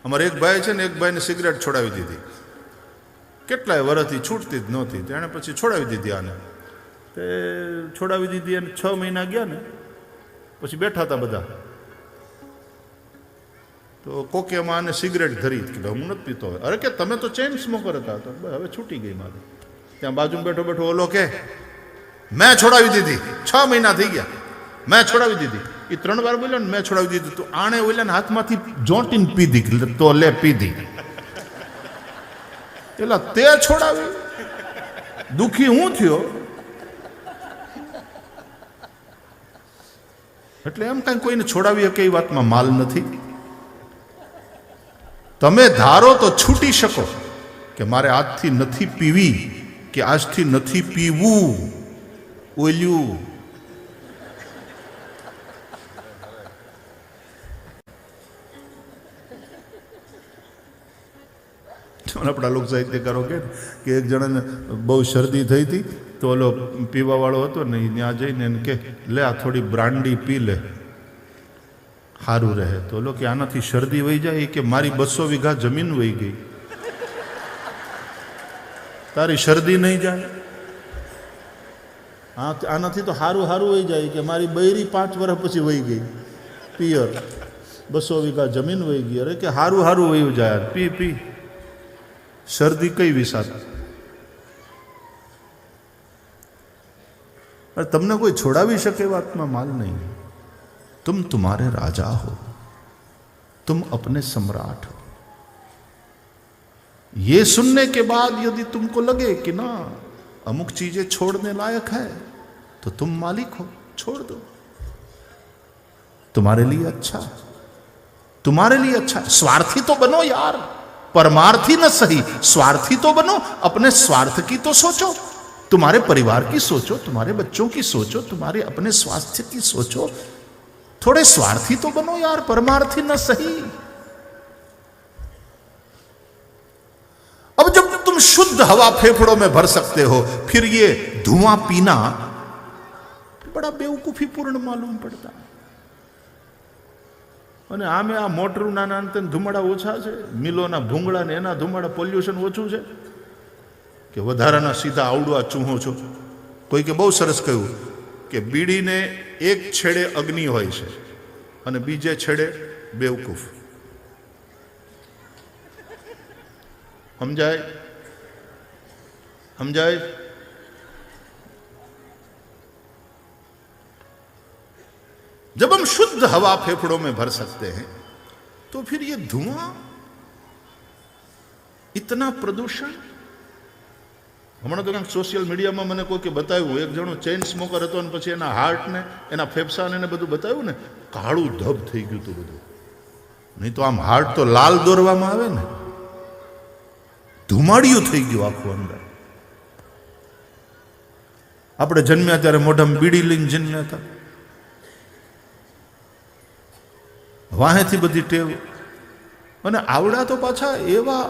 અમારે એક ભાઈ છે ને, એક ભાઈને સિગરેટ છોડાવી દીધી, કેટલાય વર્ષથી છૂટતી જ નહોતી, તેણે પછી છોડાવી દીધી આને. તે છોડાવી દીધી અને 6 મહિના ગયા ને પછી બેઠા હતા બધા, તો કોકે એમાં આને સિગરેટ ધરી કે હું નથી પીતો. અરે કે તમે તો ચેઇન સ્મોકર હતા, તો હવે છૂટી ગઈ મારે. ત્યાં બાજુમાં બેઠો બેઠો ઓલો કે મેં છોડાવી દીધી, 6 મહિના થઈ ગયા, મેં છોડાવી દીધી. એ 3 વાર બોલ્યો ને મેં છોડાવી દીધી, તો આણે ઓલાને હાથમાંથી જોંટીને પીધી, તો લે પીધી. એટલે તે છોડાવી, દુખી હું થયો. એટલે એમ કાંઈ કોઈને છોડાવી શકે એ વાતમાં માલ નથી. તમે ધારો તો છૂટી શકો કે મારે આજથી નથી પીવી, કે આજથી નથી પીવું. ઓલ્યું આપણા લોક સાહિત્યકારો કે એક જણાને બહુ શરદી થઈ હતી, તો ઓલો પીવાવાળો હતો ને ત્યાં જઈને એને કે લે આ થોડી બ્રાન્ડી પી લે, સારું રહે. તો ઓલો કે આનાથી શરદી વહી જાય? કે મારી 200 વીઘા જમીન વહી ગઈ, તારી શરદી નહીં જાય? આનાથી તો સારું સારું વહી જાય કે મારી બૈરી 5 વર્ષ પછી વહી ગઈ પિયર, 200 વીઘા જમીન વહી ગઈ. અરે કે સારું સારું વહ્યું જાય, પી પી. શરદી કઈ વિસાત? તમને કોઈ છોડાવી શકે વાતમાં માલ નહીં. तुम तुम्हारे राजा हो, तुम अपने सम्राट हो. ये सुनने के बाद यदि तुमको लगे कि ना अमुक चीजें छोड़ने लायक है, तो तुम मालिक हो, छोड़ दो. तुम्हारे लिए अच्छा है, तुम्हारे लिए अच्छा है. स्वार्थी तो बनो यार, परमार्थी न सही, स्वार्थी तो बनो. अपने स्वार्थ की तो सोचो, तुम्हारे परिवार की सोचो, तुम्हारे बच्चों की सोचो, तुम्हारे अपने स्वास्थ्य की सोचो. थोड़े स्वार्थी तो बनो यार, परमार्थी न सही. अब जब तुम शुद्ध हवा फेफड़ों में भर सकते हो, फिर ये धुआं पीना बड़ा बेवकूफी पूर्ण मालूम पड़ता है. અને આમે આ મોટરું નાના અંતે ધુમાડા ઓછા છે, મિલોના ભૂંગળા ને એના ધુમાડા, પોલ્યુશન ઓછું છે કે વધારાના સીધા આવડું આ ચૂહો છો. કોઈ કે બહુ સરસ કહ્યું કે બીડીને એક છેડે અગ્નિ હોય છે અને બીજે છેડે બેવકૂફ. સમજાય? સમજાય? जब हम शुद्ध हवा फेफड़ों में भर सकते हैं, तो फिर ये धुआं, इतना प्रदूषण. હમણાં તો કંઈક સોશિયલ મીડિયામાં મને કોઈ કે બતાવ્યું, એક જણો ચેઇન સ્મોકર હતો ને પછી એના હાર્ટને, એના ફેફસાને ને બધું બતાવ્યું ને, કાળું ધબ થઈ ગયું હતું બધું. નહીં તો આમ હાર્ટ તો લાલ દોરવામાં આવે ને, ધુમાડિયું થઈ ગયું આખું અંદર. આપણે જન્મ્યા ત્યારે મોઢામાં બીડી લઈને જન્મ્યા હતા, વાહેથી બધી ટેવ. અને આવડા તો પાછા એવા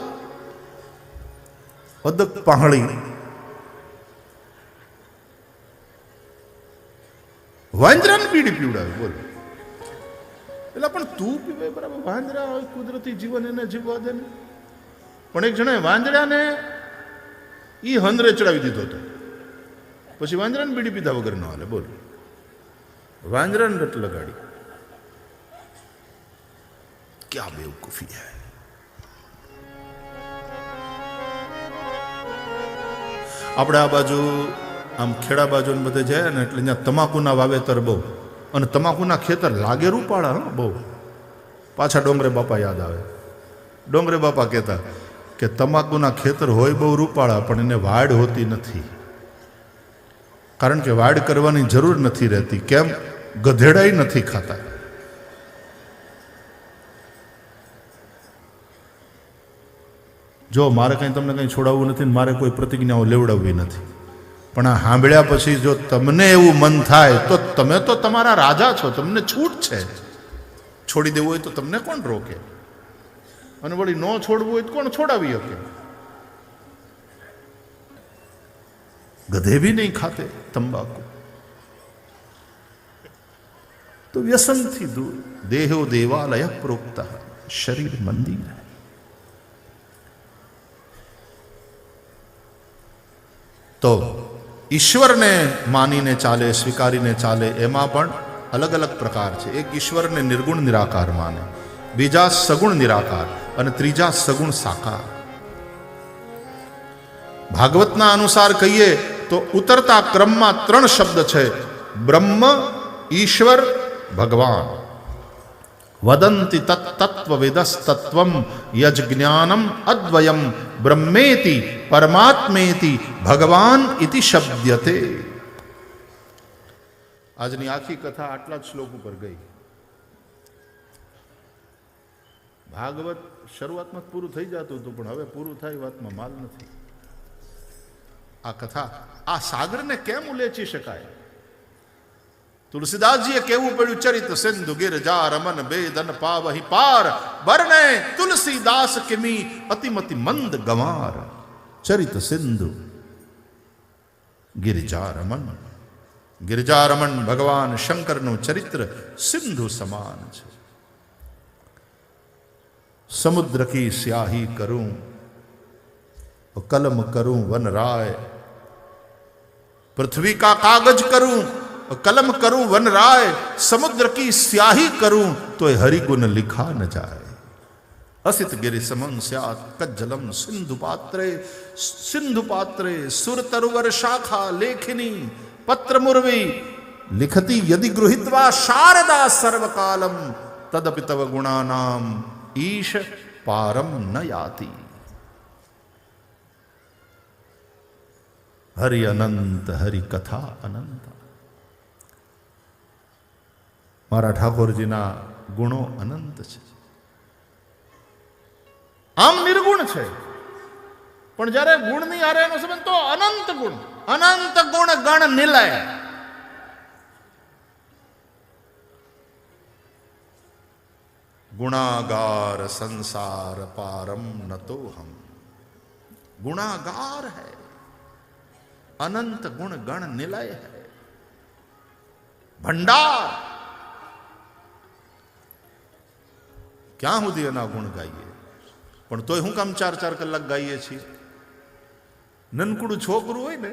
અદક પહાડી, વાંદરાને બીડી પીવડાવે. બોલો, એટલે પણ તું પીવે બરાબર, વાંદરા કુદરતી જીવન એને જીવવા દે ને. પણ એક જણાએ વાંદરાને ઈ હંદરે ચડાવી દીધો હતો, પછી વાંદરાને બીડી પીધા વગર ન હાલે. બોલો, વાંદરાને રટ લગાડી. क्या बेवकूफी है. આપણે આ બાજુ આમ ખેડા બાજુ બધે જાય ને એટલે ત્યાં તમાકુના વાવેતર બહુ, અને તમાકુના ખેતર લાગે રૂપાળા. હા બહુ. પાછા ડોંગરે બાપા યાદ આવે. ડોંગરે બાપા કહેતા કે તમાકુના ખેતર હોય બહુ રૂપાળા, પણ એને વાડ હોતી નથી. કારણ કે વાડ કરવાની જરૂર નથી રહેતી. કેમ? ગધેડાઈ નથી ખાતા. જો મારે કંઈ તમને કંઈ છોડાવવું નથી, મારે કોઈ પ્રતિજ્ઞાઓ લેવડાવવી નથી, પણ આ સાંભળ્યા પછી જો તમને એવું મન થાય તો તમે તો તમારા રાજા છો, તમને છૂટ છે. છોડી દેવું હોય તો તમને કોણ રોકે? અને વળી ન છોડવું હોય તો કોણ છોડાવી શકે? गधे भी नहीं खाते तंबाकू. तो व्यसन थी दूर. देहो देवालय प्रोक्ता, शरीर मंदिर है. તો ઈશ્વરને માનીને ચાલે, સ્વીકારીને ચાલે, એમાં પણ અલગ અલગ પ્રકાર છે. એક ઈશ્વરને નિર્ગુણ નિરાકાર માને, બીજા સગુણ નિરાકાર અને ત્રીજા સગુણ સાકાર. ભાગવતના અનુસાર કહીએ તો ઉતરતા ક્રમમાં 3 શબ્દ છે: બ્રહ્મ, ઈશ્વર, ભગવાન. વદંતિ તત્ત્વવિદસ્તત્વમ યજ્ઞાનમ અદ્વયમ બ્રહ્મેતિ પરમાત્મેતિ ભગવાન ઇતિ શબ્દ્યતે. આજની આખી કથા આટલા જ શ્લોક ઉપર ગઈ. ભાગવત શરૂઆતમાં પૂરું થઈ જતું હતું, પણ હવે પૂરું થાય વાતમાં માલ નથી. આ કથા, આ સાગરને કેમ ઉલેચી શકાય? તુલસીદાસજીએ કેવું પડ્યું: ચરિત સિંધુ ગિરજા રમન બેદન પાવહી પાર, બરને તુલસીદાસ કિમી અતિમતિ મંદ ગંવાર. ચરિત સિંધુ ગિરજા રમન. ગિરજા રમન ભગવાન શંકરનું ચરિત્ર સિંધુ સમાન છે. समुद्र की स्याही करूं कलम करूं वन राय, पृथ्वी का कागज करूं कलम करूं वन राय, समुद्र की स्याही करूं तो हरिगुण लिखा न जाए. असित गिरि समं स्यात् कज्जलम सिंधु पात्रे सुर तरुवर शाखा लेखिनी पत्र मुर्वी लिखती यदि गृहीत्वा शारदा सर्वकालम तदपि तव गुणानाम ईश पारम न याति. हरि अनंत हरि कथा अनंत. मारा ठाकुरजीना गुणो अनंत છે. આમ નિર્ગુણ છે, પણ જ્યારે ગુણની હારે એનો સંબંધ તો અનંત ગુણ ગણ નિલય. गुणागार संसार पारम न तो हम. गुणागार है, अनंत गुण गण निलय है, भंडार. ક્યાં સુધી એના ગુણ ગાઈએ? પણ તોય હું કામ 4-4 કલાક ગાઈએ છીએ? નનકડું છોકરું હોય ને,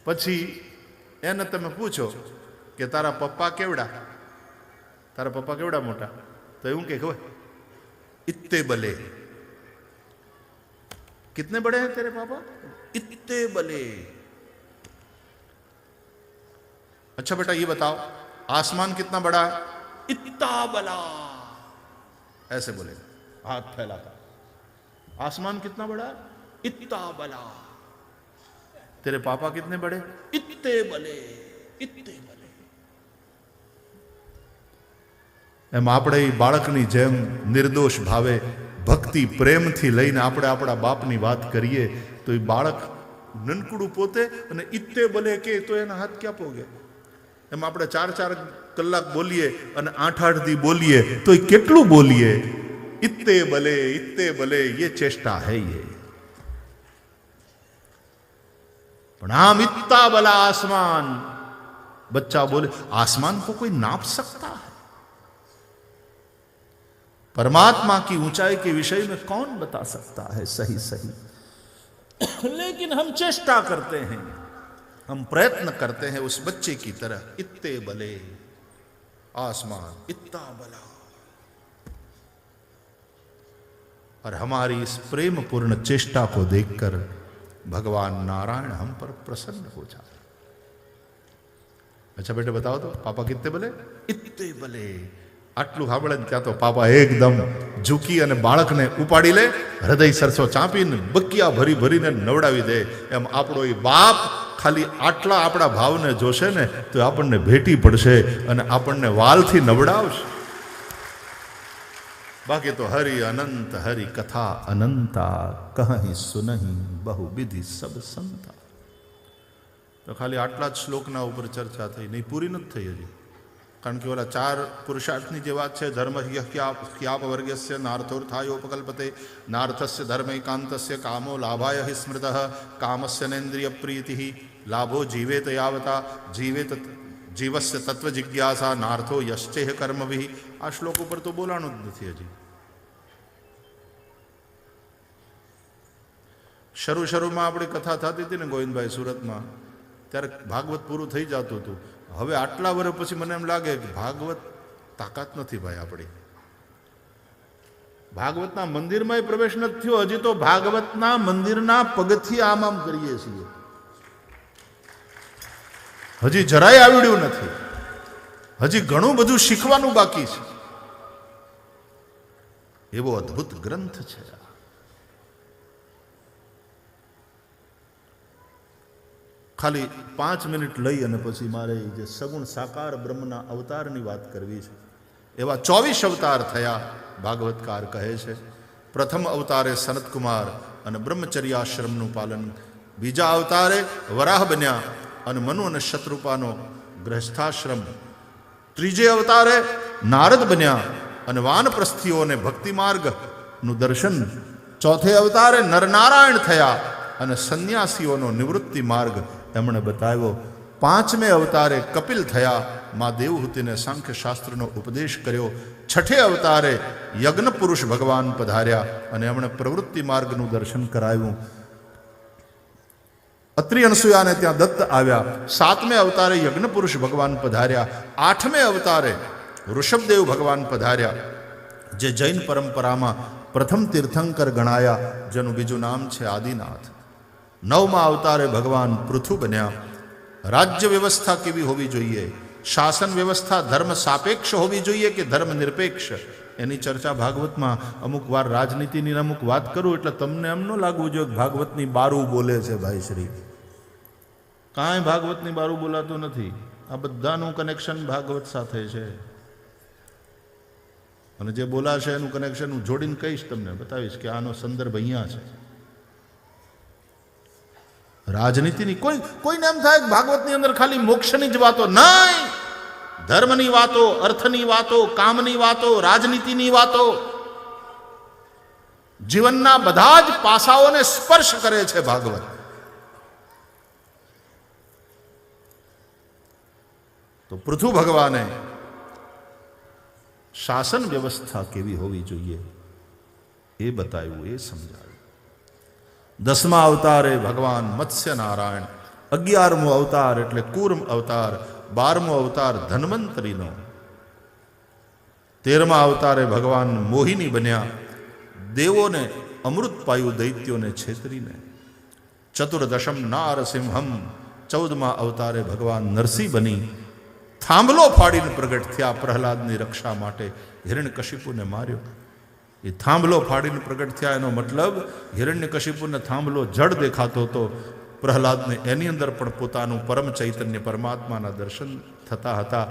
પછી એને તમે પૂછો કે તારા પપ્પા કેવડા, તારા પપ્પા કેવડા મોટા, તો એવું કે ખબર, इत्ते बले. कितने बड़े हैं तेरे पापा? इत्ते बले. अच्छा बेटा ये बताओ, आसमान कितना बड़ा है? इत्ता बला. ऐसे बोले, हाथ फैलाता. आसमान कितना बड़ा है? इत्ता बला. तेरे पापा कितने बड़े? इत्ते बले. इत्ते बले. એમ આપણે બાળકની જેમ નિર્દોષ ભાવે ભક્તિ પ્રેમથી લઈને આપણે આપણા બાપની વાત કરીએ તો એ બાળક નનકડું પોતે અને ઇત્તે બલે કે તો એના હાથ ક્યાં પોગે? એમ આપણે 4-4 કલાક બોલીએ અને 8-8 દી બોલીએ તો એ કેટલું બોલીએ? ઇત્તે બલે ये चेष्टा है ये. પણ આમ इत्ता बला आसमान, बच्चा बोले आसमान को कोई नाप सकता है? परमात्मा की ऊंचाई के विषय में कौन बता सकता है सही सही? लेकिन हम चेष्टा करते हैं, हम प्रयत्न करते हैं उस बच्चे की तरह. इत्ते बले आसमान, इत्ता बला. और हमारी इस प्रेम पूर्ण चेष्टा को देखकर भगवान नारायण हम पर प्रसन्न हो जाए. अच्छा बेटे बताओ तो, पापा कितने बले? इत्ते बले. આટલું સાંભળે ને ત્યાં તો પાપા એકદમ ઝૂકી અને બાળકને ઉપાડી લે, હૃદય સરસો ચાંપીને બકિયા ભરી ભરીને નવડાવી દે. એમ આપણો એ બાપ ખાલી આટલા આપણા ભાવને જોશે ને તો આપણને ભેટી પડશે અને આપણને વાલથી નવડાવશે. બાકી તો હરિ અનંત હરિ કથા અનંતા, કહી સુનહી બહુ વિધિ સબ સંતા. તો ખાલી આટલા જ શ્લોકના ઉપર ચર્ચા થઈ, નહીં પૂરી નથી થઈ હજી. કારણ કે ઓલા 4 પુરુષાર્થની જે વાત છે, ધર્મ ક્યાપ વર્ગ્યસ્ય નાર્થોર્થાયોપકલ્પતે, નાર્થસ્ય ધર્મૈકાંતસ્ય કામો લાભાય હિ સ્મૃતઃ, કામસ્ય નેન્દ્રિય પ્રીતિ લાભો જીવેત યાવતા, જીવસ્ય તત્વ જિજ્ઞાસા, નાર્થો યશ્ચેહ કર્મભિ. આ શ્લોક ઉપર તો બોલાણું જ નથી હજી. શરૂમાં આપણી કથા થતી હતી ને ગોવિંદભાઈ સુરતમાં, ત્યારે ભાગવત પૂરું થઈ જતું હતું. હવે આટલા વર્ષ પછી મને એમ લાગે કે ભાગવત તાકાત નથી ભાઈ આપણી. ભાગવતના મંદિરમાં પ્રવેશ નથી થયો, હજી તો ભાગવતના મંદિરના પગથી આમ કરીએ છીએ, હજી જરાય આવડ્યું નથી, હજી ઘણું બધું શીખવાનું બાકી છે. એવો અદ્ભુત ગ્રંથ છે. ખાલી 5 મિનિટ લઈ અને પછી મારે જે સગુણ સાકાર બ્રહ્મના અવતારની વાત કરવી છે. એવા 24 અવતાર થયા ભાગવતકાર કહે છે. પ્રથમ અવતારે સનતકુમાર અને બ્રહ્મચર્યાશ્રમનું પાલન, બીજા અવતારે વરાહ બન્યા અને મનુ અને શત્રુપાનો ગૃહસ્થાશ્રમ, ત્રીજે અવતારે નારદ બન્યા અને વાનપ્રસ્થીઓને ભક્તિ માર્ગનું દર્શન, ચોથે અવતારે નરનારાયણ થયા અને સંન્યાસીઓનો નિવૃત્તિ માર્ગ એમણે બતાવ્યો. પાંચમે અવતારે કપિલ થયા, મા દેવહૂતિને સાંખ્ય શાસ્ત્રનો ઉપદેશ કર્યો. છઠ્ઠે અવતારે યજ્ઞ પુરુષ ભગવાન પધાર્યા અને એમણે પ્રવૃત્તિ માર્ગનું દર્શન કરાવ્યું. અત્રિ અનસુયાને ત્યાં દત્ત આવ્યા. સાતમે અવતારે યજ્ઞ પુરુષ ભગવાન પધાર્યા. આઠમે અવતારે ઋષભદેવ ભગવાન પધાર્યા, જે જૈન પરંપરામાં પ્રથમ તીર્થંકર ગણાયા, જેનું બીજું નામ છે આદિનાથ. નવમા અવતારે ભગવાન પૃથુ બન્યા. રાજ્ય વ્યવસ્થા કેવી હોવી જોઈએ? શાસન વ્યવસ્થા ધર્મ સાપેક્ષ હોવી જોઈએ કે ધર્મ નિરપેક્ષ? એની ચર્ચા ભાગવતમાં અમુક વાર રાજનીતિની અમુક વાત કરું એટલે તમને એમ ન લાગવું જોઈએ ભાગવતની બારું બોલે છે ભાઈ શ્રી. કાંઈ ભાગવતની બારું બોલાતું નથી. આ બધાનું કનેક્શન ભાગવત સાથે છે. અને જે બોલાશે એનું કનેક્શન હું જોડીને કહીશ, તમને બતાવીશ કે આનો સંદર્ભ અહીંયા છે. રાજનીતિની કોઈને એમ થાય ભાગવતની અંદર ખાલી મોક્ષની જ વાતો નહીં, ધર્મની વાતો, અર્થની વાતો, કામની વાતો, રાજનીતિની વાતો, જીવનના બધા જ પાસાઓને સ્પર્શ કરે છે ભાગવત. તો પૃથુ ભગવાને શાસન વ્યવસ્થા કેવી હોવી જોઈએ એ બતાવ્યું, એ સમજાવ્યું. 10મા અવતારે ભગવાન મત્સ્ય નારાયણ, 11મો અવતાર એટલે કૂર્મ અવતાર, 12મો અવતાર ધન્વંતરીનો, 13મા અવતારે ભગવાન મોહિની બન્યા, દેવોને અમૃત પાયું દૈત્યોને છેતરીને. 14દશમ નારસિંહમ, 14મા અવતારે ભગવાન નરસિંહ બની થાંભલો ફાડીને પ્રગટ થયા પ્રહલાદની રક્ષા માટે. હિરણ્યકશિપુને માર્યો, એ થાંભલો ફાડીને પ્રગટ થયા. એનો મતલબ હિરણ્યકશિપુને થાંભલો જડ દેખાતો હતો, પ્રહલાદને એની અંદર પણ પોતાનું પરમ ચૈતન્ય પરમાત્માના દર્શન થતા હતા.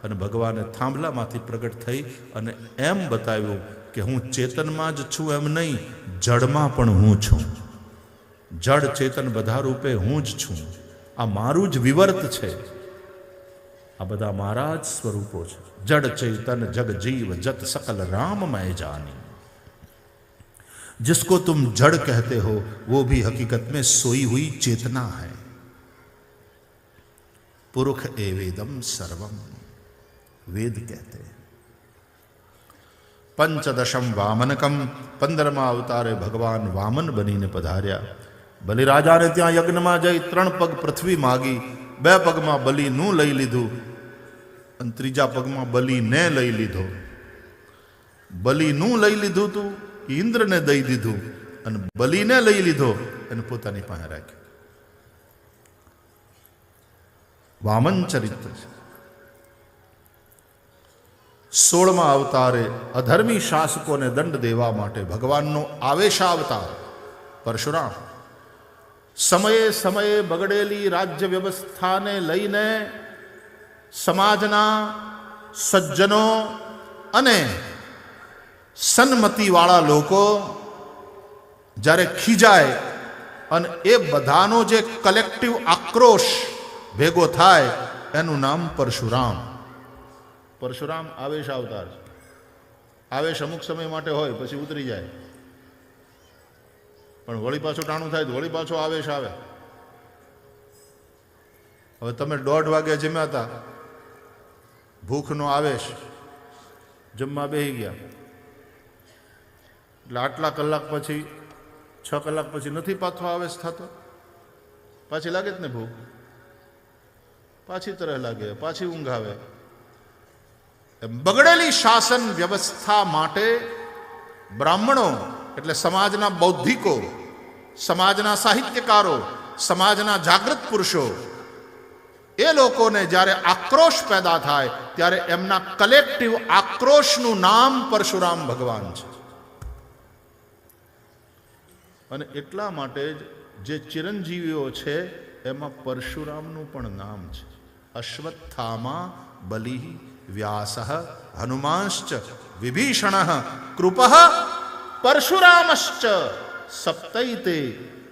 અને ભગવાને થાંભલામાંથી પ્રગટ થઈ અને એમ બતાવ્યું કે હું ચેતનમાં જ છું એમ નહીં, જડમાં પણ હું છું. જડ ચેતન બધા રૂપે હું જ છું. આ મારું જ વિવર્ત છે. આ બધા મારા જ સ્વરૂપો છે. જડ ચેતન જગ જીવ જત सकल राममय जानी, जिसको तुम जड़ कहते हो वो भी हकीकत में सोई हुई चेतना है. पुरुष एवेदम सर्वम, वेद कहते हैं. 15દશમ વામનકમ, 15મા અવતારે ભગવાન વામન બનીને પધાર્યા. બલિરાજાને ત્યાં યજ્ઞમાં જઈ 3 પગ પૃથ્વી માગી, 2 પગમાં બલિનું લઈ લીધું અને 3જા પગમાં બલિને લઈ લીધો. બલિનું લઈ લીધું તું, ઇન્દ્રને દઈ દીધું, અને બલિને લઈ લીધો અને પોતાની પાસે રાખ્યો. વામન ચરિત્ર છે. 16મા અવતારે અધર્મી શાસકોને દંડ દેવા માટે ભગવાનનો આવેશાવતાર પરશુરામ. સમયે સમયે બગડેલી રાજ્ય વ્યવસ્થાને લઈને સમાજના સજ્જનો અને સન્મતિવાળા લોકો જ્યારે ખીજાય અને એ બધાનો જે કલેક્ટિવ આક્રોશ ભેગો થાય એનું નામ પરશુરામ. પરશુરામ આવેશ અવતાર છે. આવેશ અમુક સમય માટે હોય પછી ઉતરી જાય, પણ વળી પાછું ટાણું થાય તો વળી પાછો આવેશ આવે. હવે તમે 1:30 વાગે જમ્યા હતા, ભૂખનો આવેશ, જમવા બેસી ગયા એટલે આટલા કલાક પછી 6 કલાક પછી નથી પાછો આવેશ થતો, પાછી લાગે જ ને ભૂખ, પાછી તરહ લાગે, પાછી ઊંઘ આવે. બગડેલી શાસન વ્યવસ્થા માટે બ્રાહ્મણો એટલે સમાજના બૌદ્ધિકો, સમાજના સાહિત્યકારો, સમાજના જાગૃત પુરુષો, એ લોકોને જ્યારે આક્રોશ પેદા થાય ત્યારે એમના કલેક્ટિવ આક્રોશનું નામ પરશુરામ ભગવાન છે. અને એટલા માટે જ જે ચિરંજીવીઓ છે એમાં પરશુરામનું પણ નામ છે. અશ્વત્થામા, બલિ, વ્યાસ, હનુમાંશ્ચ, વિભીષણ, કૃપ, પરશુરામશ્ચ સપ્તૈતે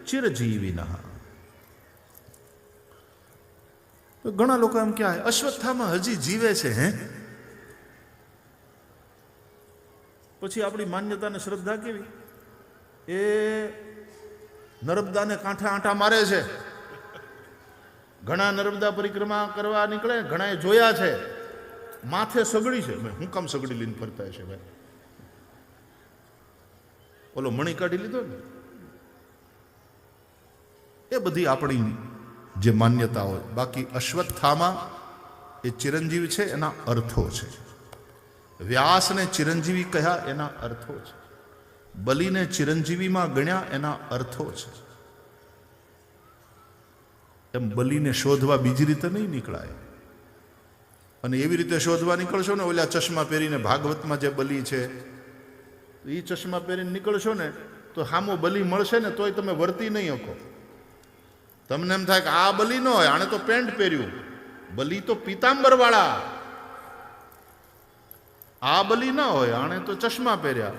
ચિરજીવિનઃ. તો ઘણા લોકો એમ કહે અશ્વત્થામા હજી જીવે છે. હે, પછી આપણી માન્યતા ને શ્રદ્ધા કેવી? એ નર્મદાને કાંઠે આંટા મારે છે. ઘણા નર્મદા પરિક્રમા કરવા નીકળે, ઘણા જોયા છે માથે સગડી છે. હું કામ સગડી લઈને ફરતા છે ભાઈ? ઓલો મણી કાઢી લીધો ને. એ બધી આપણી જે માન્યતા હોય. બાકી અશ્વત્થામા એ ચિરંજીવી છે, એના અર્થો છે. વ્યાસને ચિરંજીવી કહ્યા, એના અર્થો છે. બલિને ચિરંજીવીમાં ગણ્યા, એના અર્થો છે. એમ બલિને શોધવા બીજી રીતે નહીં નીકળાય. અને એવી રીતે શોધવા નીકળશો ને, ઓલા ચશ્મા પહેરીને ભાગવતમાં જે બલિ છે એ ચશ્મા પહેરીને નીકળશો ને તો હામો બલિ મળશે ને તોય તમે વર્તી નહીં શકો. તમને એમ થાય કે આ બલિ ન હોય, આણે તો પેન્ટ પહેર્યું. બલિ તો પીતાંબર વાળા. આ બલિ ન હોય, આણે તો ચશ્મા પહેર્યા.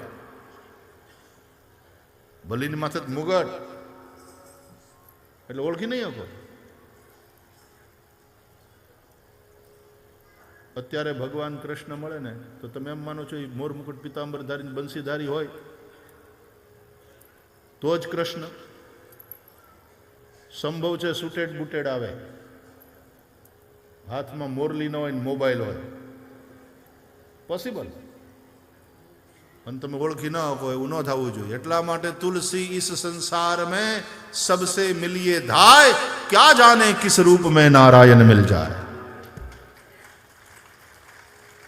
બલિની માથે મુગટ, એટલે ઓળખી નહીં શકો. અત્યારે ભગવાન કૃષ્ણ મળે ને તો તમે એમ માનો છો એ મોર મુકુટ પીતાંબર ધારી બંસીધારી હોય તો જ કૃષ્ણ. સંભવ છે સુટેડ બુટેડ આવે, હાથમાં મોરલી ન હોય ને મોબાઈલ હોય, પોસિબલ. અને તમે ઓળખી ન શકો એવું ન થવું જોઈએ. એટલા માટે તુલસી ઇસ સંસાર મેં સબસે મિલિએ धाय, क्या जाने किस रूप में नारायण मिल जाए.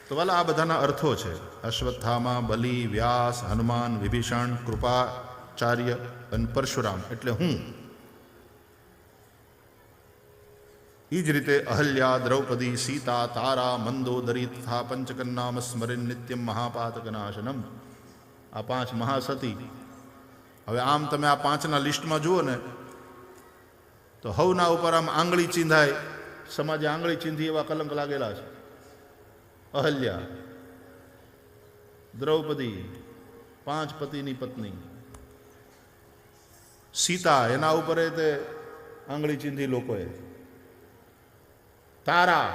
તો વાલા આ બધાના અર્થો છે. અશ્વત્થામા, બલિ, વ્યાસ, હનુમાન, વિભીષણ, કૃપાચાર્ય અને પરશુરામ એટલે હું. એ જ રીતે અહલ્યા, દ્રૌપદી, સીતા, તારા, મંદોદરી તથા પંચકન્નામ સ્મરણ નિત્યમ મહાપાતકનાશનમ. આ 5 મહાસતી. હવે આમ તમે આ 5ના લિસ્ટમાં જુઓ ને તો હવના ઉપર આમ આંગળી ચીંધાય, સમાજે આંગળી ચીંધી એવા કલંક લાગેલા છે. અહલ્યા, દ્રૌપદી 5 પતિની પત્ની. સીતા, એના ઉપર તે આંગળી ચીંધી લોકોએ. તારા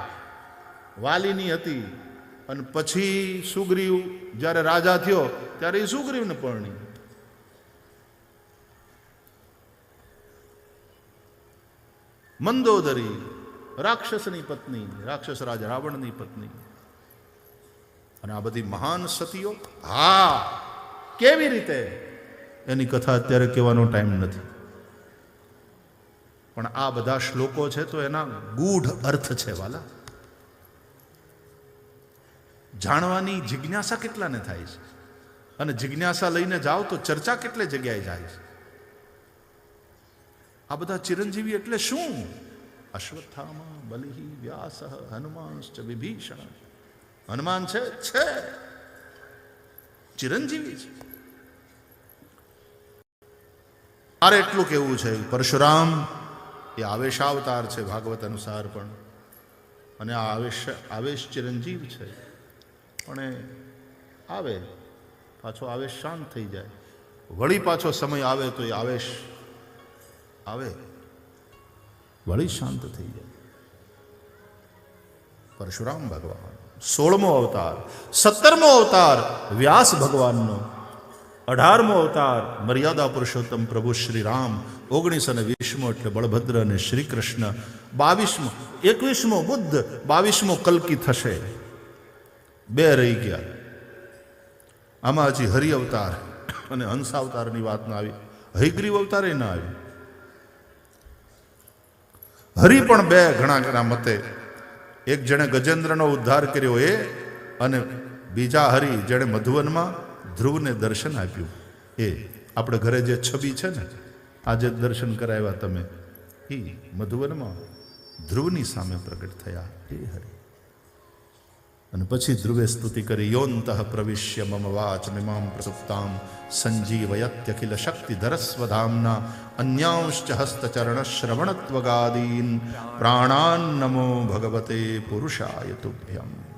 વાલીની હતી અને પછી સુગ્રીવ જ્યારે રાજા થયો ત્યારે એ સુગ્રીવને પરણી. મંદોદરી રાક્ષસની પત્ની, રાક્ષસ રાજ રાવણની પત્ની. અને આ બધી મહાન સતીઓ. હા, કેવી રીતે એની કથા અત્યારે કહેવાનો ટાઈમ નથી. પણ આ બધા શ્લોકો છે તો એના ગૂઢ અર્થ છે વાલા. જાણવાની જિજ્ઞાસા કેટલાને થાય છે, અને જિજ્ઞાસા લઈને જાઓ તો ચર્ચા કેટલે જગ્યાએ જાય છે. આ બધા ચિરંજીવી એટલે શું? અશ્વત્થામા, બલિ, વ્યાસ, હનુમાંશ્ચ, વિભીષણ. હનુમાન છે ચિરંજીવી છે. મારે એટલું કેવું છે, પરશુરામ એ આવેશાવતાર છે ભાગવત અનુસાર પણ. અને આ આવેશ ચિરંજીવ છે. પણ એ આવે પાછો આવેશ શાંત થઈ જાય, વળી પાછો સમય આવે તો એ આવેશ આવે, વળી શાંત થઈ જાય. પરશુરામ ભગવાન 16મો અવતાર, 17મો અવતાર વ્યાસ ભગવાનનો, 18મો અવતાર મર્યાદા પુરુષોત્તમ પ્રભુ શ્રી રામ, 19 અને 20મો એટલે બળભદ્ર અને શ્રી કૃષ્ણ, 22મો 21મો બુદ્ધ, 22મો કલ્કી થશે. 2 રહી ગયા. આમાં હજી હરિ અવતાર અને હંસ અવતારની વાત ન આવી. હયગ્રીવ અવતારે ના આવ્યું. હરિ પણ બે ઘણા ઘણા મતે, એક જેણે ગજેન્દ્રનો ઉદ્ધાર કર્યો એ, અને બીજા હરિ જેણે મધુવનમાં ધ્રુવને દર્શન આપ્યું એ. આપણે ઘરે જે છબી છે ને, આજે દર્શન કરાવ્યા તમે, એ મધુવનમાં ધ્રુવની સામે પ્રગટ થયા એ હરિ. અને પછી ધ્રુવે સ્તુતિ કરી, યોંતઃ પ્રવિશ્ય મમ વાચમિમામ પ્રસુપ્તામ સંજીવયત્યખિલ શક્તિધરસ્વધામ્ના અન્યાંશ્ચ હસ્તચરણ શ્રવણત્વગાદીન પ્રાણાન નમો ભગવતે પુરુષાય તુભ્યમ.